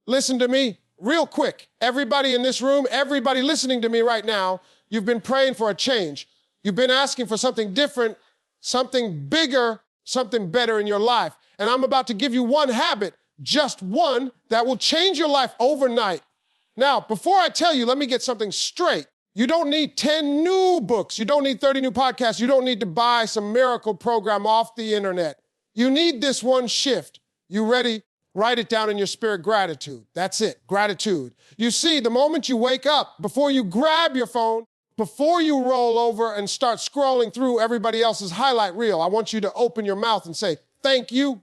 Listen to me real quick. Everybody in this room, everybody listening to me right now, you've been praying for a change. You've been asking for something different, something bigger, something better in your life. And I'm about to give you one habit, just one, that will change your life overnight. Now, before I tell you, let me get something straight. You don't need 10 new books. You don't need 30 new podcasts. You don't need to buy some miracle program off the internet. You need this one shift. You ready? Write it down in your spirit, gratitude. That's it, gratitude. You see, the moment you wake up, before you grab your phone, before you roll over and start scrolling through everybody else's highlight reel, I want you to open your mouth and say, thank you.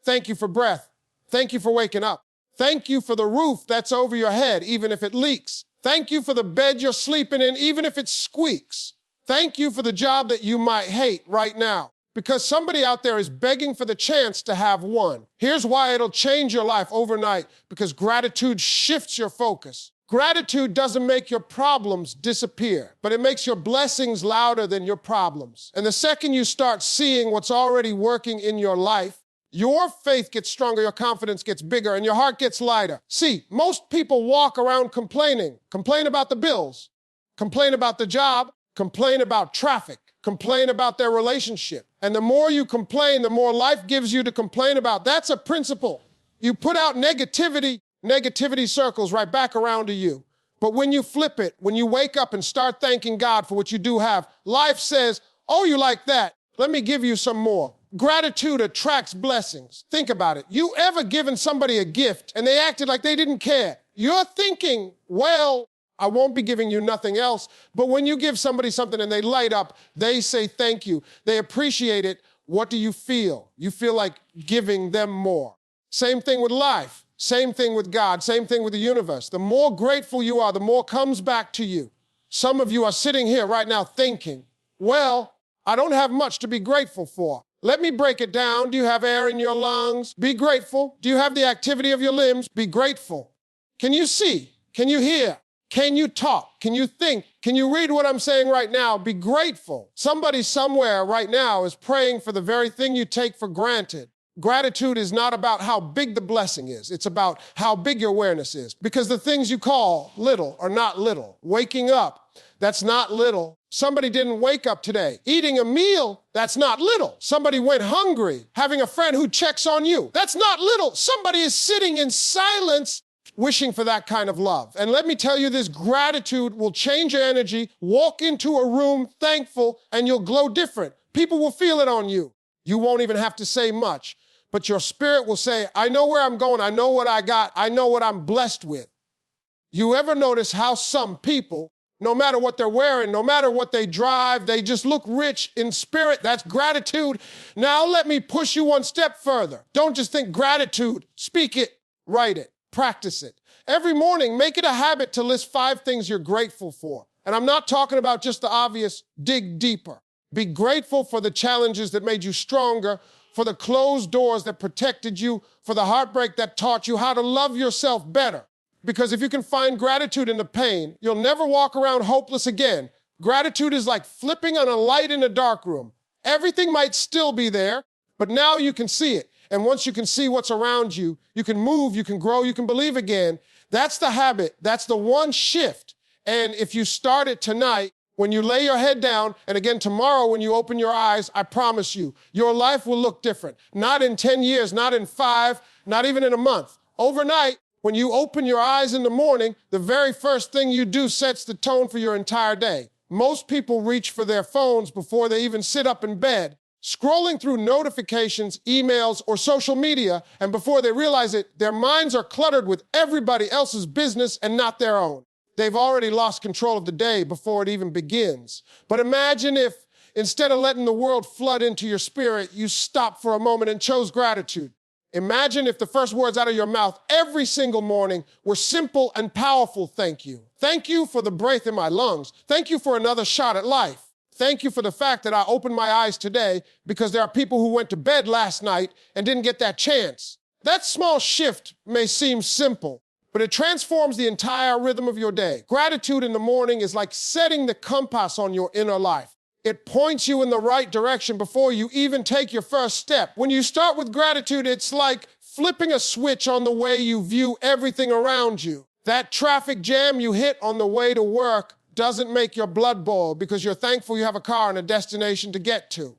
Thank you for breath. Thank you for waking up. Thank you for the roof that's over your head, even if it leaks. Thank you for the bed you're sleeping in, even if it squeaks. Thank you for the job that you might hate right now, because somebody out there is begging for the chance to have one. Here's why it'll change your life overnight, because gratitude shifts your focus. Gratitude doesn't make your problems disappear, but it makes your blessings louder than your problems. And the second you start seeing what's already working in your life, your faith gets stronger, your confidence gets bigger, and your heart gets lighter. See, most people walk around complaining. Complain about the bills, complain about the job, complain about traffic, complain about their relationship. And the more you complain, the more life gives you to complain about. That's a principle. You put out negativity, negativity circles right back around to you. But when you flip it, when you wake up and start thanking God for what you do have, life says, oh, you like that? Let me give you some more. Gratitude attracts blessings. Think about it. You ever given somebody a gift and they acted like they didn't care? You're thinking, well, I won't be giving you nothing else. But when you give somebody something and they light up, they say thank you. They appreciate it. What do you feel? You feel like giving them more. Same thing with life. Same thing with God. Same thing with the universe. The more grateful you are, the more comes back to you. Some of you are sitting here right now thinking, well, I don't have much to be grateful for. Let me break it down. Do you have air in your lungs? Be grateful. Do you have the activity of your limbs? Be grateful. Can you see? Can you hear? Can you talk? Can you think? Can you read what I'm saying right now? Be grateful. Somebody somewhere right now is praying for the very thing you take for granted. Gratitude is not about how big the blessing is. It's about how big your awareness is. Because the things you call little are not little. Waking up, that's not little. Somebody didn't wake up today. Eating a meal, that's not little. Somebody went hungry. Having a friend who checks on you, that's not little. Somebody is sitting in silence wishing for that kind of love. And let me tell you this, gratitude will change your energy. Walk into a room thankful and you'll glow different. People will feel it on you. You won't even have to say much, but your spirit will say, I know where I'm going. I know what I got. I know what I'm blessed with. You ever notice how some people, no matter what they're wearing, no matter what they drive, they just look rich in spirit? That's gratitude. Now let me push you one step further. Don't just think gratitude. Speak it, write it, practice it. Every morning, make it a habit to list 5 things you're grateful for. And I'm not talking about just the obvious, dig deeper. Be grateful for the challenges that made you stronger, for the closed doors that protected you, for the heartbreak that taught you how to love yourself better. Because if you can find gratitude in the pain, you'll never walk around hopeless again. Gratitude is like flipping on a light in a dark room. Everything might still be there, but now you can see it. And once you can see what's around you, you can move, you can grow, you can believe again. That's the habit. That's the one shift. And if you start it tonight, when you lay your head down, and again tomorrow when you open your eyes, I promise you, your life will look different. Not in 10 years, not in 5, not even in a month. Overnight, when you open your eyes in the morning, the very first thing you do sets the tone for your entire day. Most people reach for their phones before they even sit up in bed, scrolling through notifications, emails, or social media, and before they realize it, their minds are cluttered with everybody else's business and not their own. They've already lost control of the day before it even begins. But imagine if, instead of letting the world flood into your spirit, you stopped for a moment and chose gratitude. Imagine if the first words out of your mouth every single morning were simple and powerful thank you. Thank you for the breath in my lungs. Thank you for another shot at life. Thank you for the fact that I opened my eyes today, because there are people who went to bed last night and didn't get that chance. That small shift may seem simple, but it transforms the entire rhythm of your day. Gratitude in the morning is like setting the compass on your inner life. It points you in the right direction before you even take your first step. When you start with gratitude, it's like flipping a switch on the way you view everything around you. That traffic jam you hit on the way to work doesn't make your blood boil because you're thankful you have a car and a destination to get to.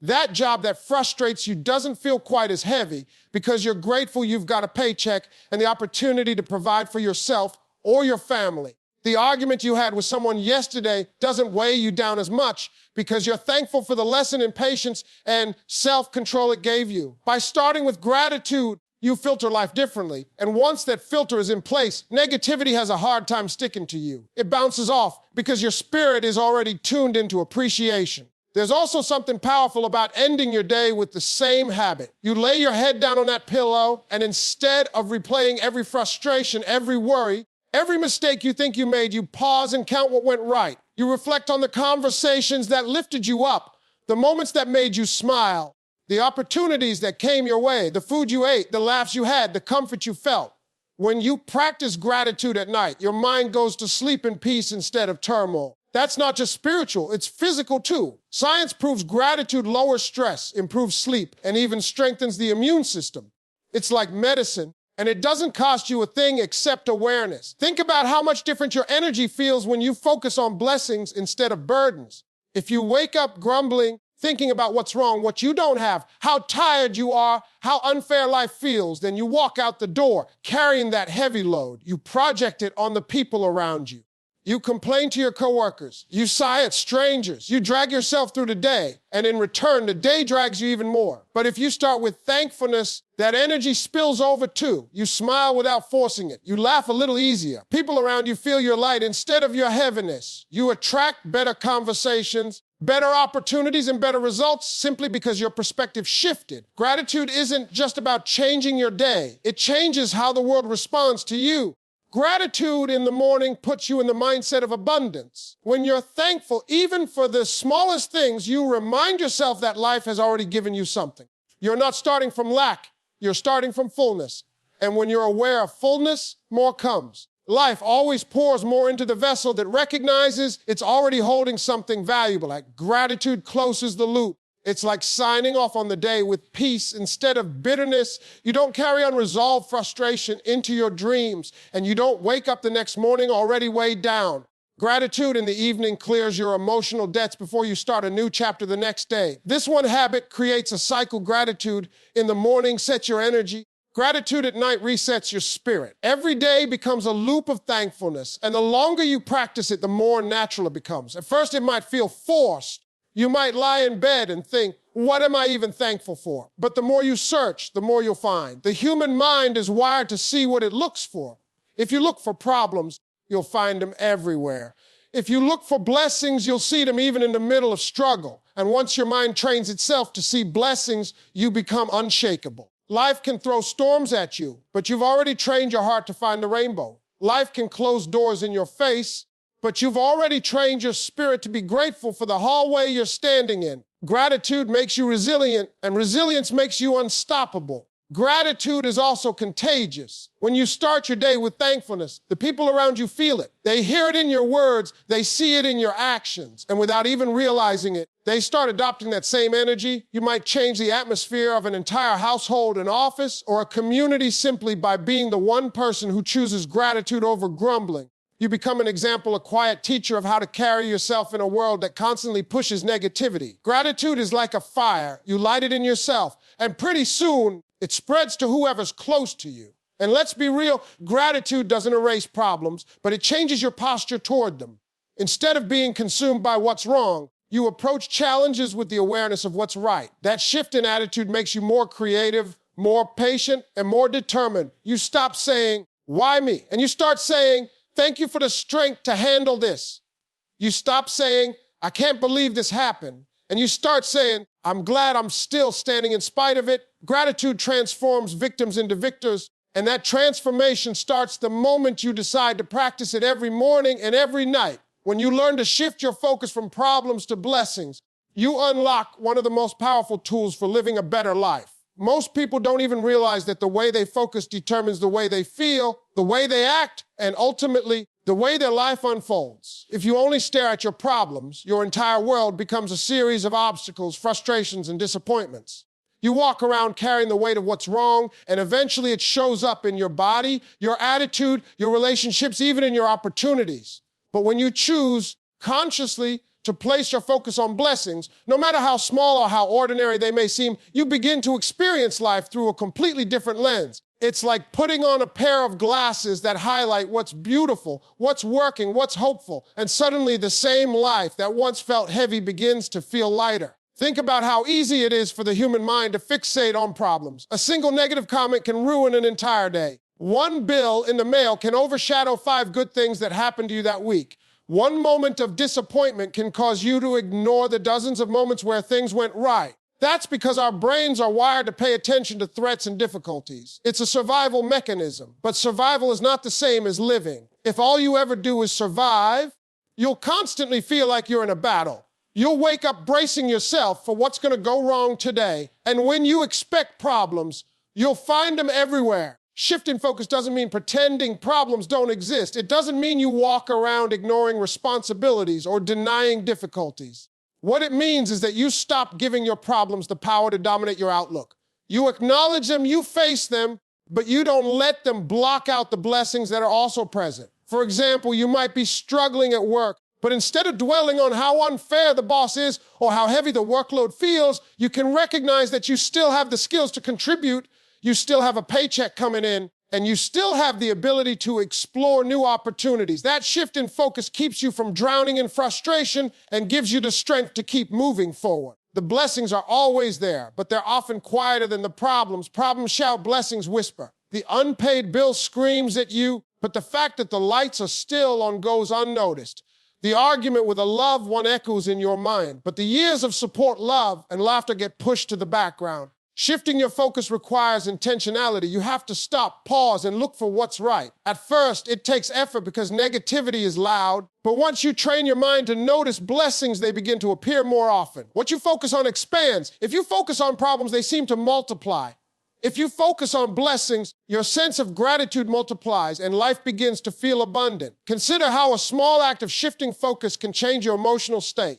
That job that frustrates you doesn't feel quite as heavy because you're grateful you've got a paycheck and the opportunity to provide for yourself or your family. The argument you had with someone yesterday doesn't weigh you down as much because you're thankful for the lesson in patience and self-control it gave you. By starting with gratitude, you filter life differently. And once that filter is in place, negativity has a hard time sticking to you. It bounces off because your spirit is already tuned into appreciation. There's also something powerful about ending your day with the same habit. You lay your head down on that pillow, and instead of replaying every frustration, every worry, every mistake you think you made, you pause and count what went right. You reflect on the conversations that lifted you up, the moments that made you smile, the opportunities that came your way, the food you ate, the laughs you had, the comfort you felt. When you practice gratitude at night, your mind goes to sleep in peace instead of turmoil. That's not just spiritual, it's physical too. Science proves gratitude lowers stress, improves sleep, and even strengthens the immune system. It's like medicine, and it doesn't cost you a thing except awareness. Think about how much different your energy feels when you focus on blessings instead of burdens. If you wake up grumbling, thinking about what's wrong, what you don't have, how tired you are, how unfair life feels, then you walk out the door carrying that heavy load. You project it on the people around you. You complain to your coworkers. You sigh at strangers. You drag yourself through the day, and in return, the day drags you even more. But if you start with thankfulness, that energy spills over too. You smile without forcing it. You laugh a little easier. People around you feel your light instead of your heaviness. You attract better conversations, better opportunities, and better results simply because your perspective shifted. Gratitude isn't just about changing your day. It changes how the world responds to you. Gratitude in the morning puts you in the mindset of abundance. When you're thankful, even for the smallest things, you remind yourself that life has already given you something. You're not starting from lack, you're starting from fullness. And when you're aware of fullness, more comes. Life always pours more into the vessel that recognizes it's already holding something valuable. Like gratitude closes the loop. It's like signing off on the day with peace instead of bitterness. You don't carry unresolved frustration into your dreams, and you don't wake up the next morning already weighed down. Gratitude in the evening clears your emotional debts before you start a new chapter the next day. This one habit creates a cycle. Gratitude in the morning sets your energy. Gratitude at night resets your spirit. Every day becomes a loop of thankfulness, and the longer you practice it, the more natural it becomes. At first, it might feel forced. You might lie in bed and think, what am I even thankful for? But the more you search, the more you'll find. The human mind is wired to see what it looks for. If you look for problems, you'll find them everywhere. If you look for blessings, you'll see them even in the middle of struggle. And once your mind trains itself to see blessings, you become unshakable. Life can throw storms at you, but you've already trained your heart to find the rainbow. Life can close doors in your face, but you've already trained your spirit to be grateful for the hallway you're standing in. Gratitude makes you resilient, and resilience makes you unstoppable. Gratitude is also contagious. When you start your day with thankfulness, the people around you feel it. They hear it in your words, they see it in your actions, and without even realizing it, they start adopting that same energy. You might change the atmosphere of an entire household, an office, or a community simply by being the one person who chooses gratitude over grumbling. You become an example, a quiet teacher of how to carry yourself in a world that constantly pushes negativity. Gratitude is like a fire. You light it in yourself, and pretty soon, it spreads to whoever's close to you. And let's be real, gratitude doesn't erase problems, but it changes your posture toward them. Instead of being consumed by what's wrong, you approach challenges with the awareness of what's right. That shift in attitude makes you more creative, more patient, and more determined. You stop saying, why me? And you start saying, thank you for the strength to handle this. You stop saying, I can't believe this happened. And you start saying, I'm glad I'm still standing in spite of it. Gratitude transforms victims into victors, and that transformation starts the moment you decide to practice it every morning and every night. When you learn to shift your focus from problems to blessings, you unlock one of the most powerful tools for living a better life. Most people don't even realize that the way they focus determines the way they feel, the way they act, and ultimately, the way their life unfolds. If you only stare at your problems, your entire world becomes a series of obstacles, frustrations, and disappointments. You walk around carrying the weight of what's wrong, and eventually it shows up in your body, your attitude, your relationships, even in your opportunities. But when you choose consciously to place your focus on blessings, no matter how small or how ordinary they may seem, you begin to experience life through a completely different lens. It's like putting on a pair of glasses that highlight what's beautiful, what's working, what's hopeful, and suddenly the same life that once felt heavy begins to feel lighter. Think about how easy it is for the human mind to fixate on problems. A single negative comment can ruin an entire day. One bill in the mail can overshadow 5 good things that happened to you that week. One moment of disappointment can cause you to ignore the dozens of moments where things went right. That's because our brains are wired to pay attention to threats and difficulties. It's a survival mechanism, but survival is not the same as living. If all you ever do is survive, you'll constantly feel like you're in a battle. You'll wake up bracing yourself for what's going to go wrong today, and when you expect problems, you'll find them everywhere. Shifting focus doesn't mean pretending problems don't exist. It doesn't mean you walk around ignoring responsibilities or denying difficulties. What it means is that you stop giving your problems the power to dominate your outlook. You acknowledge them, you face them, but you don't let them block out the blessings that are also present. For example, you might be struggling at work, but instead of dwelling on how unfair the boss is or how heavy the workload feels, you can recognize that you still have the skills to contribute, you still have a paycheck coming in, and you still have the ability to explore new opportunities. That shift in focus keeps you from drowning in frustration and gives you the strength to keep moving forward. The blessings are always there, but they're often quieter than the problems. Problems shout, blessings whisper. The unpaid bill screams at you, but the fact that the lights are still on goes unnoticed. The argument with a loved one echoes in your mind, but the years of support, love, and laughter get pushed to the background. Shifting your focus requires intentionality. You have to stop, pause, and look for what's right. At first, it takes effort because negativity is loud, but once you train your mind to notice blessings, they begin to appear more often. What you focus on expands. If you focus on problems, they seem to multiply. If you focus on blessings, your sense of gratitude multiplies and life begins to feel abundant. Consider how a small act of shifting focus can change your emotional state.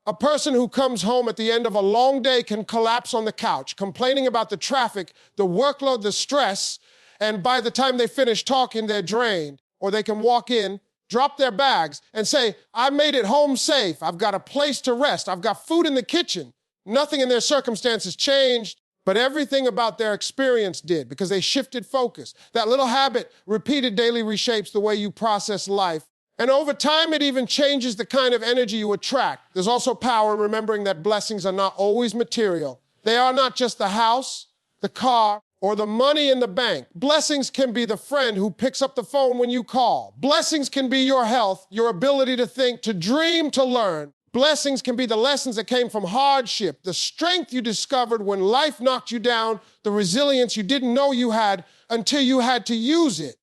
A person who comes home at the end of a long day can collapse on the couch, complaining about the traffic, the workload, the stress, and by the time they finish talking, they're drained. Or they can walk in, drop their bags, and say, I made it home safe. I've got a place to rest. I've got food in the kitchen. Nothing in their circumstances changed, but everything about their experience did because they shifted focus. That little habit, repeated daily, reshapes the way you process life. And over time, it even changes the kind of energy you attract. There's also power in remembering that blessings are not always material. They are not just the house, the car, or the money in the bank. Blessings can be the friend who picks up the phone when you call. Blessings can be your health, your ability to think, to dream, to learn. Blessings can be the lessons that came from hardship, the strength you discovered when life knocked you down, the resilience you didn't know you had until you had to use it.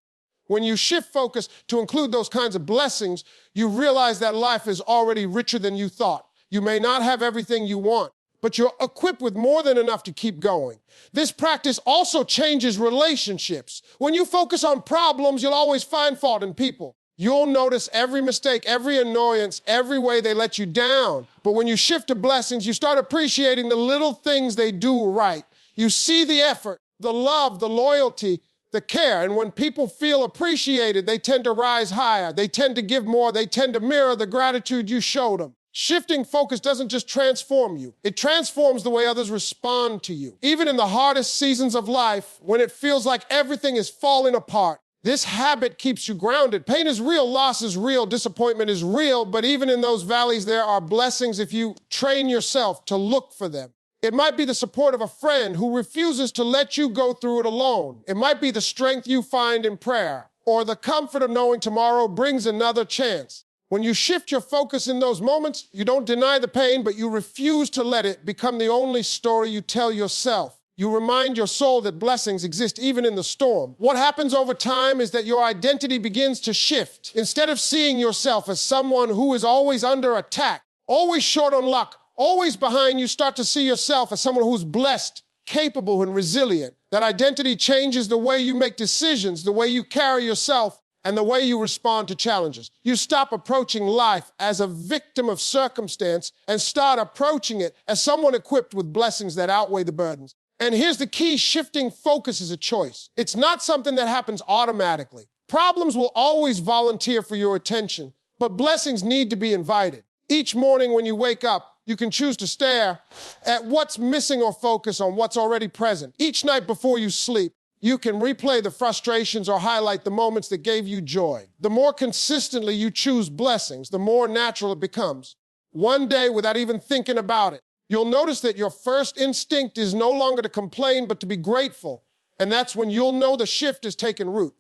When you shift focus to include those kinds of blessings, you realize that life is already richer than you thought. You may not have everything you want, but you're equipped with more than enough to keep going. This practice also changes relationships. When you focus on problems, you'll always find fault in people. You'll notice every mistake, every annoyance, every way they let you down. But when you shift to blessings, you start appreciating the little things they do right. You see the effort, the love, the loyalty, the care. And when people feel appreciated, they tend to rise higher. They tend to give more. They tend to mirror the gratitude you showed them. Shifting focus doesn't just transform you. It transforms the way others respond to you. Even in the hardest seasons of life, when it feels like everything is falling apart, this habit keeps you grounded. Pain is real, loss is real, disappointment is real, but even in those valleys, there are blessings if you train yourself to look for them. It might be the support of a friend who refuses to let you go through it alone. It might be the strength you find in prayer, or the comfort of knowing tomorrow brings another chance. When you shift your focus in those moments, you don't deny the pain, but you refuse to let it become the only story you tell yourself. You remind your soul that blessings exist even in the storm. What happens over time is that your identity begins to shift. Instead of seeing yourself as someone who is always under attack, always short on luck, always behind, you start to see yourself as someone who's blessed, capable, and resilient. That identity changes the way you make decisions, the way you carry yourself, and the way you respond to challenges. You stop approaching life as a victim of circumstance and start approaching it as someone equipped with blessings that outweigh the burdens. And here's the key: shifting focus is a choice. It's not something that happens automatically. Problems will always volunteer for your attention, but blessings need to be invited. Each morning when you wake up, you can choose to stare at what's missing or focus on what's already present. Each night before you sleep, you can replay the frustrations or highlight the moments that gave you joy. The more consistently you choose blessings, the more natural it becomes. One day, without even thinking about it, you'll notice that your first instinct is no longer to complain, but to be grateful. And that's when you'll know the shift has taken root.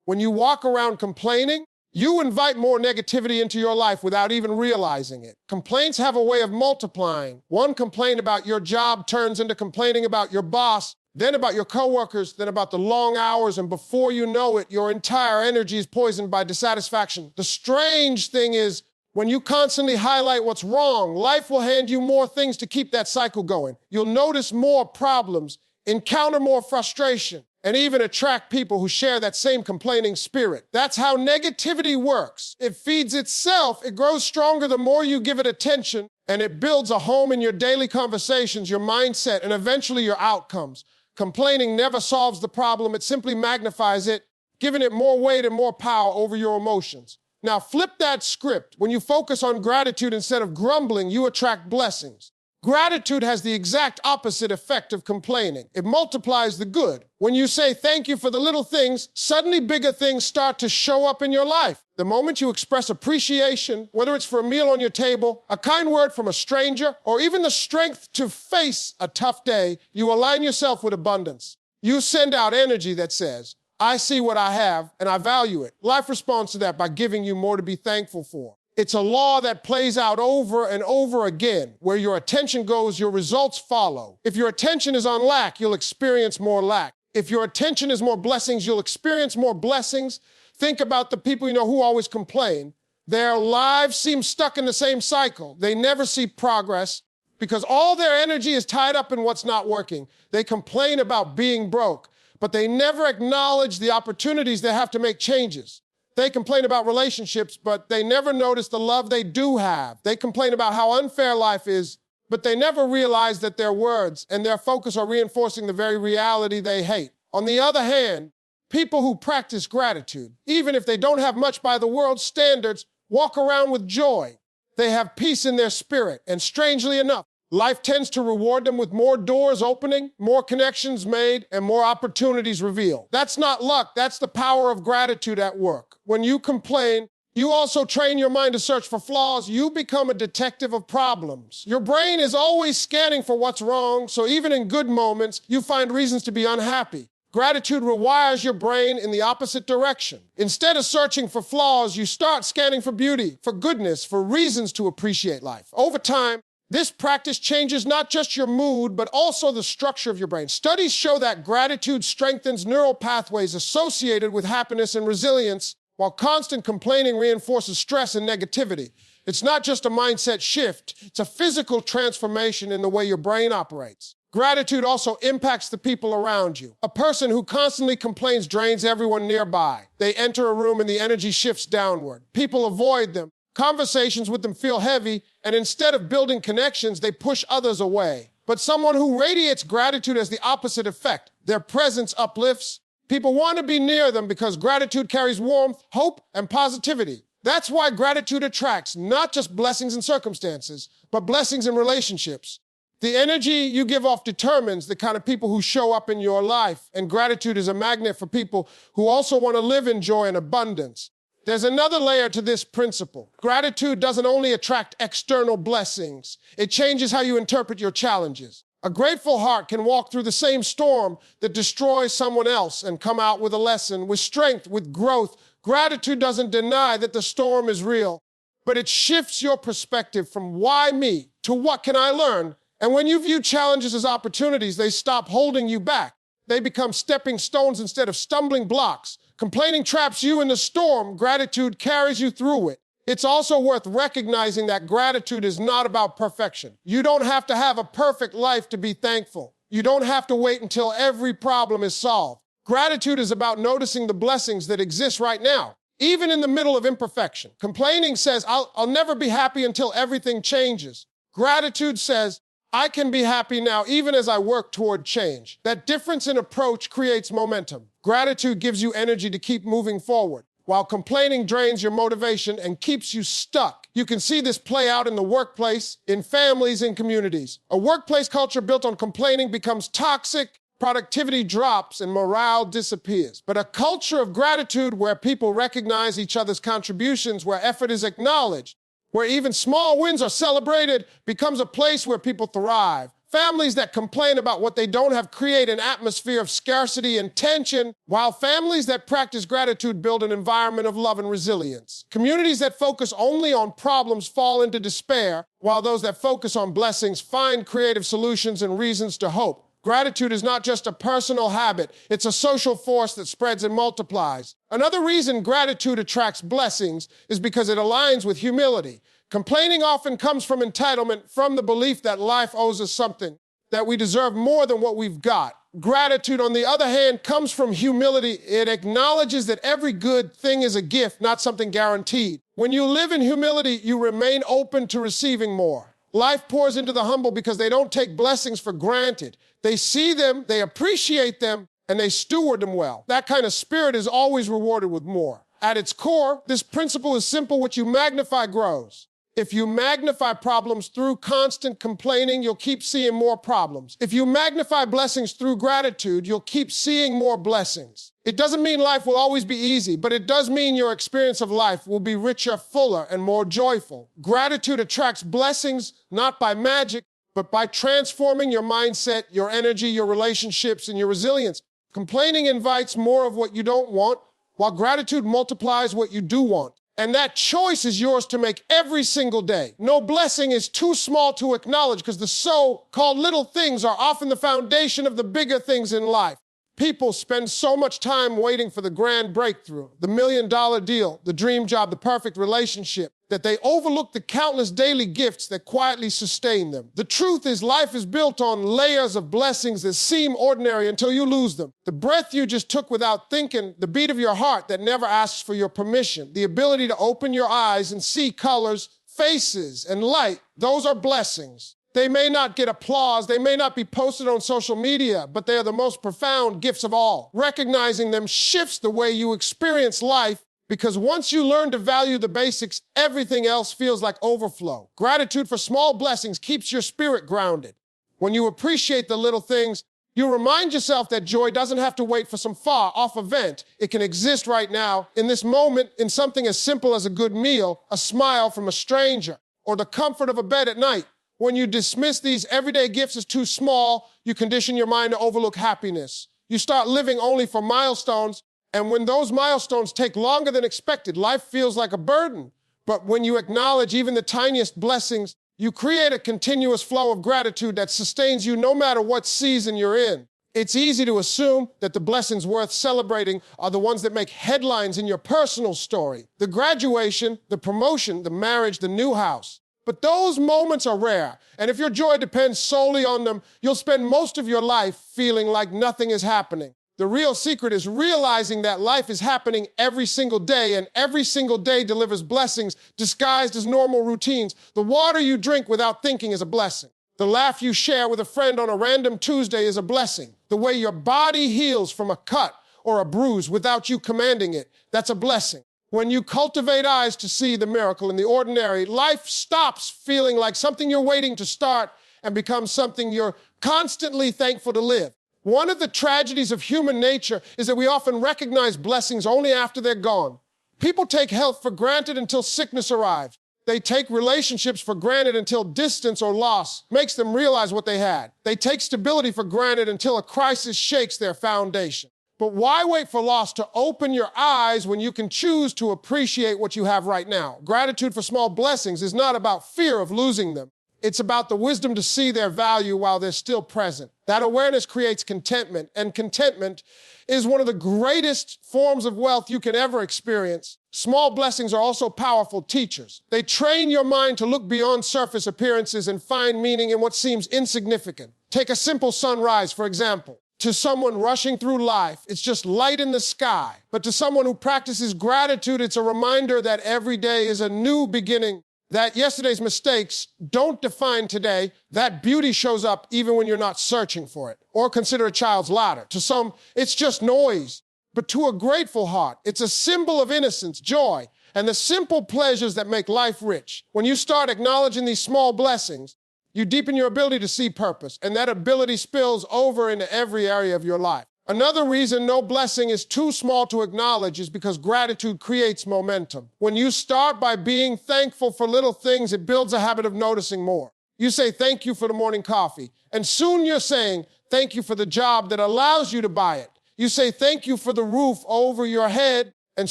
When you walk around complaining, you invite more negativity into your life without even realizing it. Complaints have a way of multiplying. One complaint about your job turns into complaining about your boss, then about your coworkers, then about the long hours, and before you know it, your entire energy is poisoned by dissatisfaction. The strange thing is, when you constantly highlight what's wrong, life will hand you more things to keep that cycle going. You'll notice more problems, encounter more frustration, and even attract people who share that same complaining spirit. That's how negativity works. It feeds itself. It grows stronger the more you give it attention, and it builds a home in your daily conversations, your mindset, and eventually your outcomes. Complaining never solves the problem. It simply magnifies it, giving it more weight and more power over your emotions. Now flip that script. When you focus on gratitude instead of grumbling, you attract blessings. Gratitude has the exact opposite effect of complaining. It multiplies the good. When you say thank you for the little things, suddenly bigger things start to show up in your life. The moment you express appreciation, whether it's for a meal on your table, a kind word from a stranger, or even the strength to face a tough day, you align yourself with abundance. You send out energy that says, I see what I have and I value it. Life responds to that by giving you more to be thankful for. It's a law that plays out over and over again. Where your attention goes, your results follow. If your attention is on lack, you'll experience more lack. If your attention is more blessings, you'll experience more blessings. Think about the people you know who always complain. Their lives seem stuck in the same cycle. They never see progress because all their energy is tied up in what's not working. They complain about being broke, but they never acknowledge the opportunities they have to make changes. They complain about relationships, but they never notice the love they do have. They complain about how unfair life is, but they never realize that their words and their focus are reinforcing the very reality they hate. On the other hand, people who practice gratitude, even if they don't have much by the world's standards, walk around with joy. They have peace in their spirit, and strangely enough, life tends to reward them with more doors opening, more connections made, and more opportunities revealed. That's not luck, that's the power of gratitude at work. When you complain, you also train your mind to search for flaws. You become a detective of problems. Your brain is always scanning for what's wrong, so even in good moments, you find reasons to be unhappy. Gratitude rewires your brain in the opposite direction. Instead of searching for flaws, you start scanning for beauty, for goodness, for reasons to appreciate life. Over time, this practice changes not just your mood, but also the structure of your brain. Studies show that gratitude strengthens neural pathways associated with happiness and resilience, while constant complaining reinforces stress and negativity. It's not just a mindset shift, it's a physical transformation in the way your brain operates. Gratitude also impacts the people around you. A person who constantly complains drains everyone nearby. They enter a room and the energy shifts downward. People avoid them. Conversations with them feel heavy, and instead of building connections, they push others away. But someone who radiates gratitude has the opposite effect. Their presence uplifts. People want to be near them because gratitude carries warmth, hope, and positivity. That's why gratitude attracts not just blessings and circumstances, but blessings in relationships. The energy you give off determines the kind of people who show up in your life, and gratitude is a magnet for people who also want to live in joy and abundance. There's another layer to this principle. Gratitude doesn't only attract external blessings, it changes how you interpret your challenges. A grateful heart can walk through the same storm that destroys someone else and come out with a lesson, with strength, with growth. Gratitude doesn't deny that the storm is real, but it shifts your perspective from why me to what can I learn. And when you view challenges as opportunities, they stop holding you back. They become stepping stones instead of stumbling blocks. Complaining traps you in the storm. Gratitude carries you through it. It's also worth recognizing that gratitude is not about perfection. You don't have to have a perfect life to be thankful. You don't have to wait until every problem is solved. Gratitude is about noticing the blessings that exist right now, even in the middle of imperfection. Complaining says, I'll never be happy until everything changes. Gratitude says, I can be happy now even as I work toward change. That difference in approach creates momentum. Gratitude gives you energy to keep moving forward, while complaining drains your motivation and keeps you stuck. You can see this play out in the workplace, in families, in communities. A workplace culture built on complaining becomes toxic, productivity drops, and morale disappears. But a culture of gratitude where people recognize each other's contributions, where effort is acknowledged, where even small wins are celebrated, becomes a place where people thrive. Families that complain about what they don't have create an atmosphere of scarcity and tension, while families that practice gratitude build an environment of love and resilience. Communities that focus only on problems fall into despair, while those that focus on blessings find creative solutions and reasons to hope. Gratitude is not just a personal habit, it's a social force that spreads and multiplies. Another reason gratitude attracts blessings is because it aligns with humility. Complaining often comes from entitlement, from the belief that life owes us something, that we deserve more than what we've got. Gratitude, on the other hand, comes from humility. It acknowledges that every good thing is a gift, not something guaranteed. When you live in humility, you remain open to receiving more. Life pours into the humble because they don't take blessings for granted. They see them, they appreciate them, and they steward them well. That kind of spirit is always rewarded with more. At its core, this principle is simple: what you magnify grows. If you magnify problems through constant complaining, you'll keep seeing more problems. If you magnify blessings through gratitude, you'll keep seeing more blessings. It doesn't mean life will always be easy, but it does mean your experience of life will be richer, fuller, and more joyful. Gratitude attracts blessings not by magic, but by transforming your mindset, your energy, your relationships, and your resilience. Complaining invites more of what you don't want, while gratitude multiplies what you do want. And that choice is yours to make every single day. No blessing is too small to acknowledge, because the so-called little things are often the foundation of the bigger things in life. People spend so much time waiting for the grand breakthrough, the $1 million deal, the dream job, the perfect relationship, that they overlook the countless daily gifts that quietly sustain them. The truth is, life is built on layers of blessings that seem ordinary until you lose them. The breath you just took without thinking, the beat of your heart that never asks for your permission, the ability to open your eyes and see colors, faces, and light, those are blessings. They may not get applause, they may not be posted on social media, but they are the most profound gifts of all. Recognizing them shifts the way you experience life, because once you learn to value the basics, everything else feels like overflow. Gratitude for small blessings keeps your spirit grounded. When you appreciate the little things, you remind yourself that joy doesn't have to wait for some far-off event. It can exist right now, in this moment, in something as simple as a good meal, a smile from a stranger, or the comfort of a bed at night. When you dismiss these everyday gifts as too small, you condition your mind to overlook happiness. You start living only for milestones, and when those milestones take longer than expected, life feels like a burden. But when you acknowledge even the tiniest blessings, you create a continuous flow of gratitude that sustains you no matter what season you're in. It's easy to assume that the blessings worth celebrating are the ones that make headlines in your personal story. The graduation, the promotion, the marriage, the new house. But those moments are rare, and if your joy depends solely on them, you'll spend most of your life feeling like nothing is happening. The real secret is realizing that life is happening every single day, and every single day delivers blessings disguised as normal routines. The water you drink without thinking is a blessing. The laugh you share with a friend on a random Tuesday is a blessing. The way your body heals from a cut or a bruise without you commanding it, that's a blessing. When you cultivate eyes to see the miracle in the ordinary, life stops feeling like something you're waiting to start and becomes something you're constantly thankful to live. One of the tragedies of human nature is that we often recognize blessings only after they're gone. People take health for granted until sickness arrives. They take relationships for granted until distance or loss makes them realize what they had. They take stability for granted until a crisis shakes their foundation. But why wait for loss to open your eyes when you can choose to appreciate what you have right now? Gratitude for small blessings is not about fear of losing them. It's about the wisdom to see their value while they're still present. That awareness creates contentment, and contentment is one of the greatest forms of wealth you can ever experience. Small blessings are also powerful teachers. They train your mind to look beyond surface appearances and find meaning in what seems insignificant. Take a simple sunrise, for example. To someone rushing through life, it's just light in the sky. But to someone who practices gratitude, it's a reminder that every day is a new beginning. that yesterday's mistakes don't define today, that beauty shows up even when you're not searching for it. Or consider a child's ladder. To some, it's just noise. But to a grateful heart, it's a symbol of innocence, joy, and the simple pleasures that make life rich. When you start acknowledging these small blessings, you deepen your ability to see purpose, and that ability spills over into every area of your life. Another reason no blessing is too small to acknowledge is because gratitude creates momentum. When you start by being thankful for little things, it builds a habit of noticing more. You say, thank you for the morning coffee, and soon you're saying, thank you for the job that allows you to buy it. You say, thank you for the roof over your head, and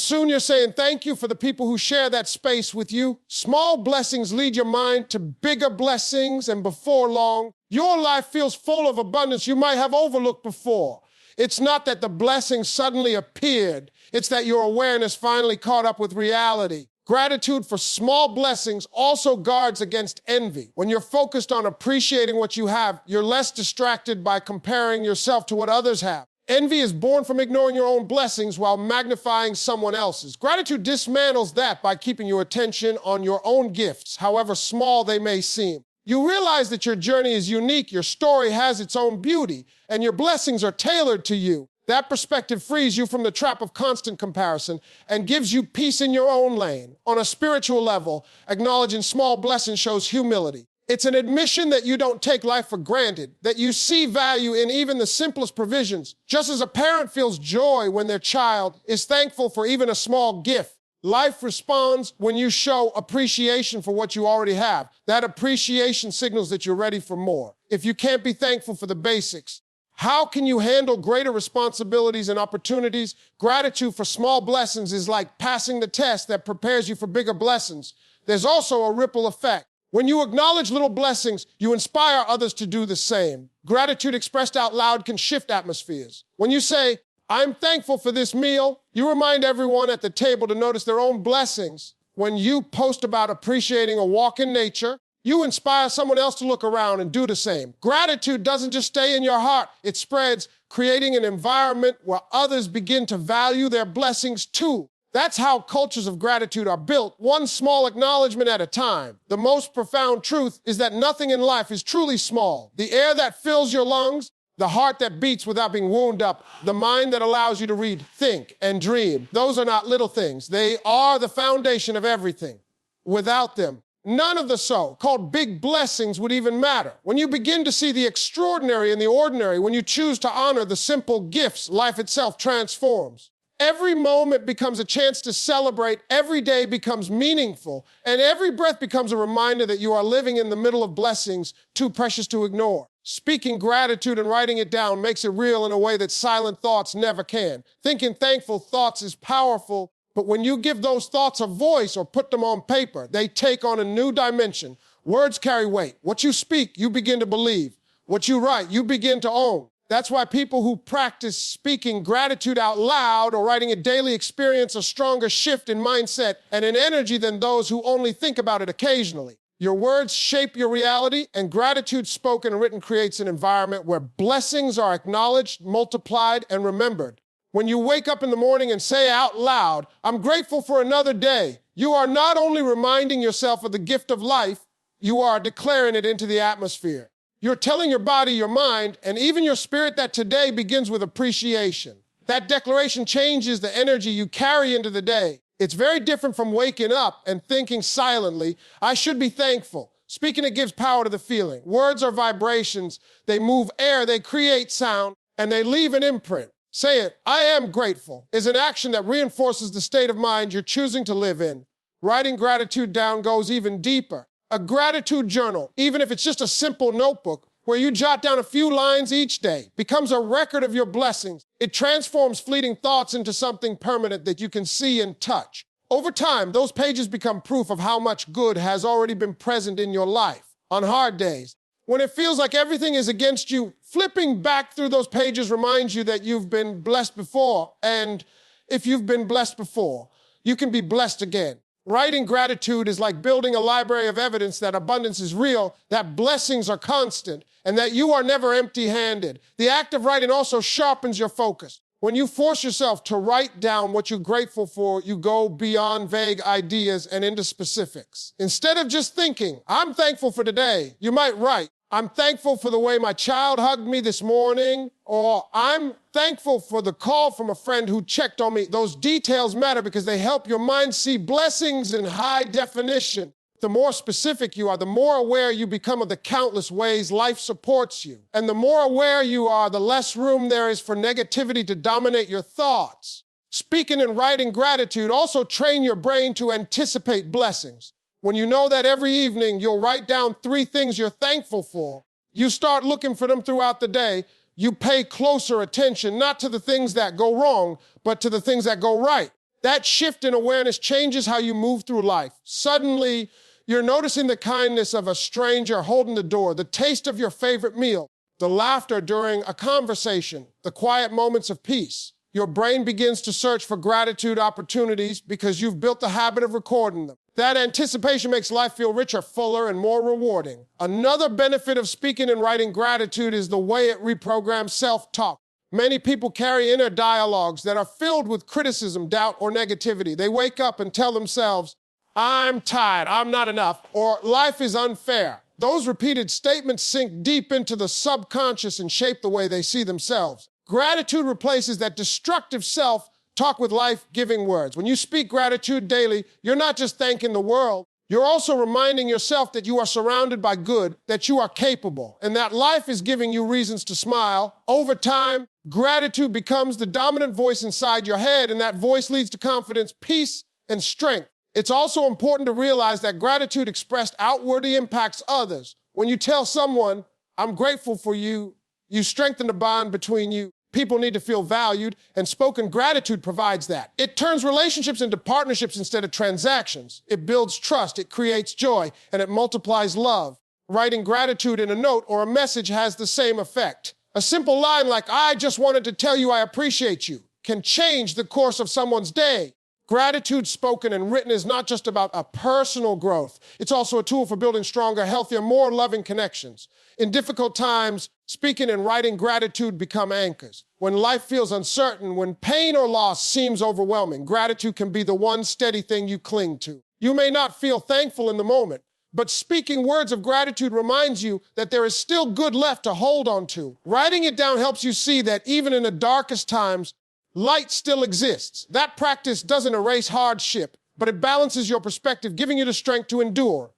soon you're saying, thank you for the people who share that space with you. Small blessings lead your mind to bigger blessings, and before long, your life feels full of abundance you might have overlooked before. It's not that the blessing suddenly appeared. It's that your awareness finally caught up with reality. Gratitude for small blessings also guards against envy. When you're focused on appreciating what you have, you're less distracted by comparing yourself to what others have. Envy is born from ignoring your own blessings while magnifying someone else's. Gratitude dismantles that by keeping your attention on your own gifts, however small they may seem. You realize that your journey is unique, your story has its own beauty, and your blessings are tailored to you. That perspective frees you from the trap of constant comparison and gives you peace in your own lane. On a spiritual level, acknowledging small blessings shows humility. It's an admission that you don't take life for granted, that you see value in even the simplest provisions. Just as a parent feels joy when their child is thankful for even a small gift, life responds when you show appreciation for what you already have. That appreciation signals that you're ready for more. If you can't be thankful for the basics, how can you handle greater responsibilities and opportunities? Gratitude for small blessings is like passing the test that prepares you for bigger blessings. There's also a ripple effect. When you acknowledge little blessings, you inspire others to do the same. Gratitude expressed out loud can shift atmospheres. When you say, I'm thankful for this meal, you remind everyone at the table to notice their own blessings. When you post about appreciating a walk in nature, you inspire someone else to look around and do the same. Gratitude doesn't just stay in your heart, it spreads, creating an environment where others begin to value their blessings too. That's how cultures of gratitude are built, one small acknowledgement at a time. The most profound truth is that nothing in life is truly small. The air that fills your lungs, the heart that beats without being wound up, the mind that allows you to read, think, and dream. Those are not little things. They are the foundation of everything. Without them, none of the so-called big blessings would even matter. When you begin to see the extraordinary in the ordinary, when you choose to honor the simple gifts, life itself transforms. Every moment becomes a chance to celebrate, every day becomes meaningful, and every breath becomes a reminder that you are living in the middle of blessings too precious to ignore. Speaking gratitude and writing it down makes it real in a way that silent thoughts never can. Thinking thankful thoughts is powerful, but when you give those thoughts a voice or put them on paper, they take on a new dimension. Words carry weight. What you speak, you begin to believe. What you write, you begin to own. That's why people who practice speaking gratitude out loud or writing it daily experience a stronger shift in mindset and in energy than those who only think about it occasionally. Your words shape your reality, and gratitude spoken and written creates an environment where blessings are acknowledged, multiplied, and remembered. When you wake up in the morning and say out loud, I'm grateful for another day, you are not only reminding yourself of the gift of life, you are declaring it into the atmosphere. You're telling your body, your mind, and even your spirit that today begins with appreciation. That declaration changes the energy you carry into the day. It's very different from waking up and thinking silently, I should be thankful. Speaking it gives power to the feeling. Words are vibrations. They move air, they create sound, and they leave an imprint. Say it, I am grateful, is an action that reinforces the state of mind you're choosing to live in. Writing gratitude down goes even deeper. A gratitude journal, even if it's just a simple notebook where you jot down a few lines each day, becomes a record of your blessings. It transforms fleeting thoughts into something permanent that you can see and touch. Over time, those pages become proof of how much good has already been present in your life. On hard days, when it feels like everything is against you, flipping back through those pages reminds you that you've been blessed before. And if you've been blessed before, you can be blessed again. Writing gratitude is like building a library of evidence that abundance is real, that blessings are constant, and that you are never empty-handed. The act of writing also sharpens your focus. When you force yourself to write down what you're grateful for, you go beyond vague ideas and into specifics. Instead of just thinking, I'm thankful for today, you might write, I'm thankful for the way my child hugged me this morning, or I'm thankful for the call from a friend who checked on me. Those details matter because they help your mind see blessings in high definition. The more specific you are, the more aware you become of the countless ways life supports you. And the more aware you are, the less room there is for negativity to dominate your thoughts. Speaking and writing gratitude also train your brain to anticipate blessings. When you know that every evening you'll write down 3 things you're thankful for, you start looking for them throughout the day. You pay closer attention, not to the things that go wrong, but to the things that go right. That shift in awareness changes how you move through life. Suddenly, you're noticing the kindness of a stranger holding the door, the taste of your favorite meal, the laughter during a conversation, the quiet moments of peace. Your brain begins to search for gratitude opportunities because you've built the habit of recording them. That anticipation makes life feel richer, fuller, and more rewarding. Another benefit of speaking and writing gratitude is the way it reprograms self-talk. Many people carry inner dialogues that are filled with criticism, doubt, or negativity. They wake up and tell themselves, I'm tired, I'm not enough, or life is unfair. Those repeated statements sink deep into the subconscious and shape the way they see themselves. Gratitude replaces that destructive self-talk with life-giving words. When you speak gratitude daily, you're not just thanking the world, you're also reminding yourself that you are surrounded by good, that you are capable, and that life is giving you reasons to smile. Over time, gratitude becomes the dominant voice inside your head, and that voice leads to confidence, peace, and strength. It's also important to realize that gratitude expressed outwardly impacts others. When you tell someone, I'm grateful for you, you strengthen the bond between you. People need to feel valued, and spoken gratitude provides that. It turns relationships into partnerships instead of transactions. It builds trust, it creates joy, and it multiplies love. Writing gratitude in a note or a message has the same effect. A simple line like, I just wanted to tell you I appreciate you, can change the course of someone's day. Gratitude spoken and written is not just about a personal growth. It's also a tool for building stronger, healthier, more loving connections. In difficult times, speaking and writing gratitude become anchors. When life feels uncertain, when pain or loss seems overwhelming, gratitude can be the one steady thing you cling to. You may not feel thankful in the moment, but speaking words of gratitude reminds you that there is still good left to hold on to. Writing it down helps you see that even in the darkest times, light still exists. That practice doesn't erase hardship, but it balances your perspective, giving you the strength to endure.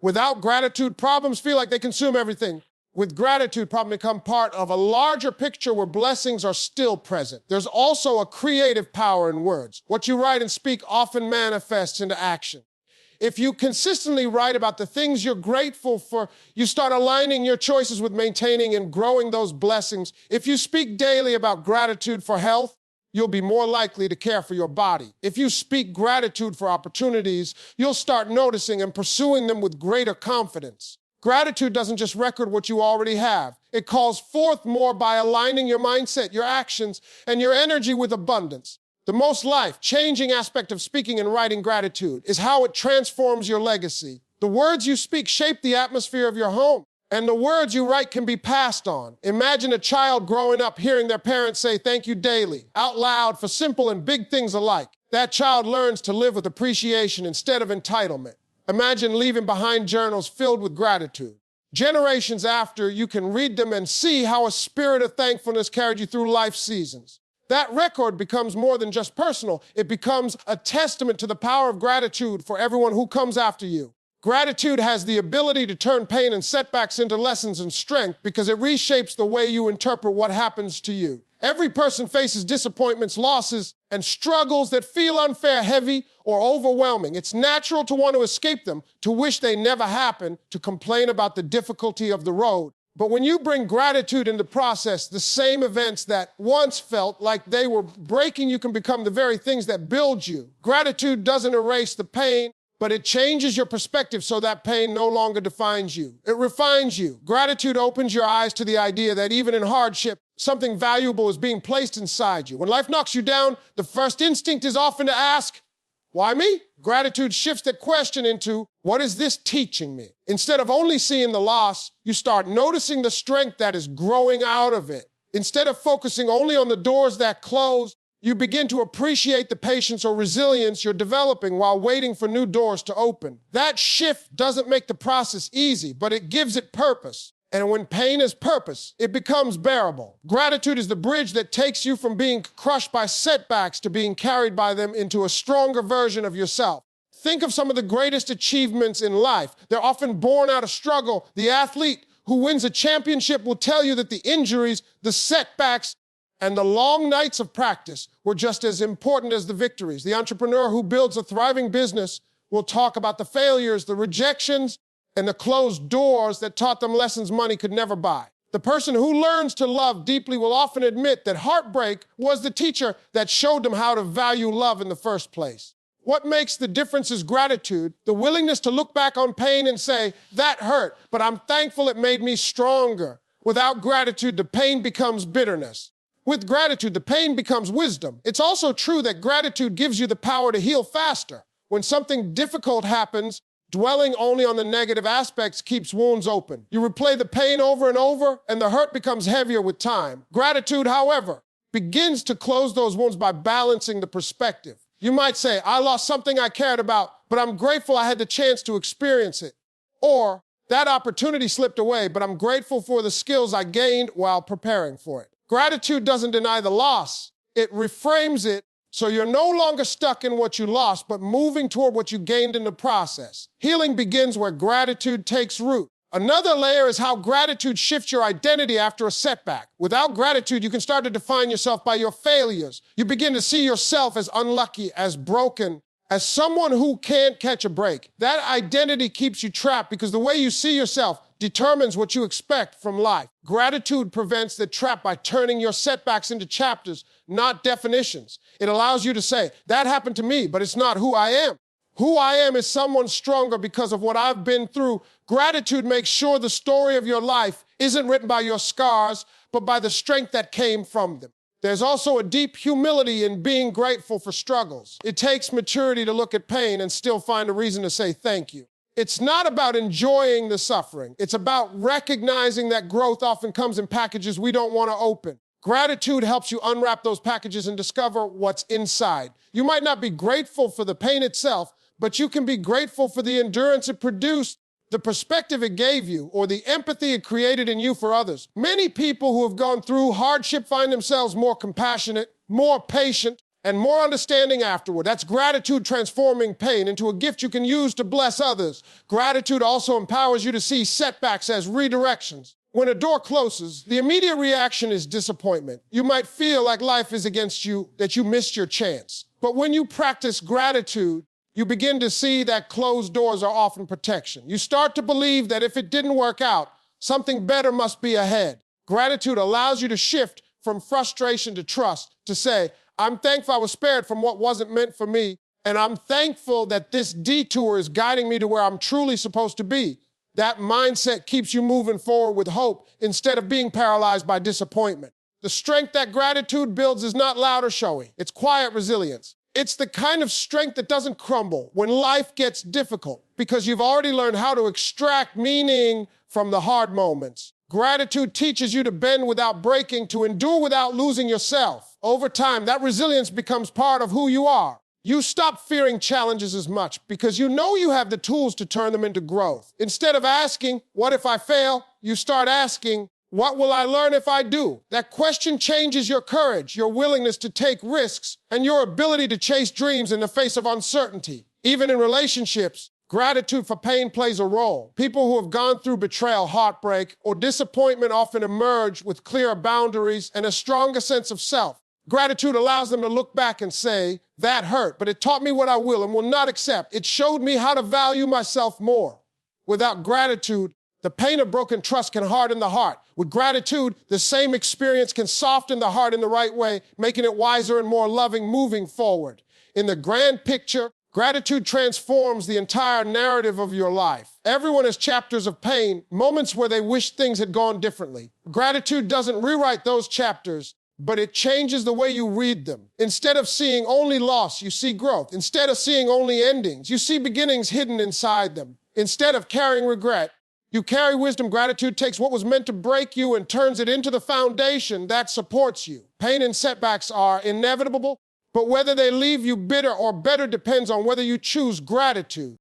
Without gratitude, problems feel like they consume everything. With gratitude, problems become part of a larger picture where blessings are still present. There's also a creative power in words. What you write and speak often manifests into action. If you consistently write about the things you're grateful for, you start aligning your choices with maintaining and growing those blessings. If you speak daily about gratitude for health, you'll be more likely to care for your body. If you speak gratitude for opportunities, you'll start noticing and pursuing them with greater confidence. Gratitude doesn't just record what you already have. It calls forth more by aligning your mindset, your actions, and your energy with abundance. The most life-changing aspect of speaking and writing gratitude is how it transforms your legacy. The words you speak shape the atmosphere of your home, and the words you write can be passed on. Imagine a child growing up hearing their parents say thank you daily, out loud for simple and big things alike. That child learns to live with appreciation instead of entitlement. Imagine leaving behind journals filled with gratitude. Generations after, you can read them and see how a spirit of thankfulness carried you through life seasons. That record becomes more than just personal. It becomes a testament to the power of gratitude for everyone who comes after you. Gratitude has the ability to turn pain and setbacks into lessons and strength because it reshapes the way you interpret what happens to you. Every person faces disappointments, losses, and struggles that feel unfair, heavy, or overwhelming. It's natural to want to escape them, to wish they never happened, to complain about the difficulty of the road. But when you bring gratitude in the process, the same events that once felt like they were breaking you can become the very things that build you. Gratitude doesn't erase the pain, but it changes your perspective so that pain no longer defines you. It refines you. Gratitude opens your eyes to the idea that even in hardship, something valuable is being placed inside you. When life knocks you down, the first instinct is often to ask, why me? Gratitude shifts that question into, what is this teaching me? Instead of only seeing the loss, you start noticing the strength that is growing out of it. Instead of focusing only on the doors that close, you begin to appreciate the patience or resilience you're developing while waiting for new doors to open. That shift doesn't make the process easy, but it gives it purpose. And when pain is purpose, it becomes bearable. Gratitude is the bridge that takes you from being crushed by setbacks to being carried by them into a stronger version of yourself. Think of some of the greatest achievements in life. They're often born out of struggle. The athlete who wins a championship will tell you that the injuries, the setbacks, and the long nights of practice were just as important as the victories. The entrepreneur who builds a thriving business will talk about the failures, the rejections, and the closed doors that taught them lessons money could never buy. The person who learns to love deeply will often admit that heartbreak was the teacher that showed them how to value love in the first place. What makes the difference is gratitude, the willingness to look back on pain and say, that hurt, but I'm thankful it made me stronger. Without gratitude, the pain becomes bitterness. With gratitude, the pain becomes wisdom. It's also true that gratitude gives you the power to heal faster. When something difficult happens, dwelling only on the negative aspects keeps wounds open. You replay the pain over and over, and the hurt becomes heavier with time. Gratitude, however, begins to close those wounds by balancing the perspective. You might say, I lost something I cared about, but I'm grateful I had the chance to experience it. Or, that opportunity slipped away, but I'm grateful for the skills I gained while preparing for it. Gratitude doesn't deny the loss. It reframes it so you're no longer stuck in what you lost, but moving toward what you gained in the process. Healing begins where gratitude takes root. Another layer is how gratitude shifts your identity after a setback. Without gratitude, you can start to define yourself by your failures. You begin to see yourself as unlucky, as broken, as someone who can't catch a break. That identity keeps you trapped because the way you see yourself determines what you expect from life. Gratitude prevents the trap by turning your setbacks into chapters, not definitions. It allows you to say, that happened to me, but it's not who I am. Who I am is someone stronger because of what I've been through. Gratitude makes sure the story of your life isn't written by your scars, but by the strength that came from them. There's also a deep humility in being grateful for struggles. It takes maturity to look at pain and still find a reason to say thank you. It's not about enjoying the suffering. It's about recognizing that growth often comes in packages we don't want to open. Gratitude helps you unwrap those packages and discover what's inside. You might not be grateful for the pain itself, but you can be grateful for the endurance it produced, the perspective it gave you, or the empathy it created in you for others. Many people who have gone through hardship find themselves more compassionate, more patient, and more understanding afterward. That's gratitude transforming pain into a gift you can use to bless others. Gratitude also empowers you to see setbacks as redirections. When a door closes, the immediate reaction is disappointment. You might feel like life is against you, that you missed your chance. But when you practice gratitude, you begin to see that closed doors are often protection. You start to believe that if it didn't work out, something better must be ahead. Gratitude allows you to shift from frustration to trust, to say, I'm thankful I was spared from what wasn't meant for me, and I'm thankful that this detour is guiding me to where I'm truly supposed to be. That mindset keeps you moving forward with hope instead of being paralyzed by disappointment. The strength that gratitude builds is not loud or showy. It's quiet resilience. It's the kind of strength that doesn't crumble when life gets difficult because you've already learned how to extract meaning from the hard moments. Gratitude teaches you to bend without breaking, to endure without losing yourself. Over time, that resilience becomes part of who you are. You stop fearing challenges as much because you know you have the tools to turn them into growth. Instead of asking, what if I fail? You start asking, what will I learn if I do? That question changes your courage, your willingness to take risks, and your ability to chase dreams in the face of uncertainty. Even in relationships, gratitude for pain plays a role. People who have gone through betrayal, heartbreak, or disappointment often emerge with clearer boundaries and a stronger sense of self. Gratitude allows them to look back and say, that hurt, but it taught me what I will and will not accept. It showed me how to value myself more. Without gratitude, the pain of broken trust can harden the heart. With gratitude, the same experience can soften the heart in the right way, making it wiser and more loving moving forward. In the grand picture, gratitude transforms the entire narrative of your life. Everyone has chapters of pain, moments where they wish things had gone differently. Gratitude doesn't rewrite those chapters, but it changes the way you read them. Instead of seeing only loss, you see growth. Instead of seeing only endings, you see beginnings hidden inside them. Instead of carrying regret, You carry wisdom. Gratitude takes what was meant to break you and turns it into the foundation that supports you. Pain and setbacks are inevitable, but whether they leave you bitter or better depends on whether you choose gratitude.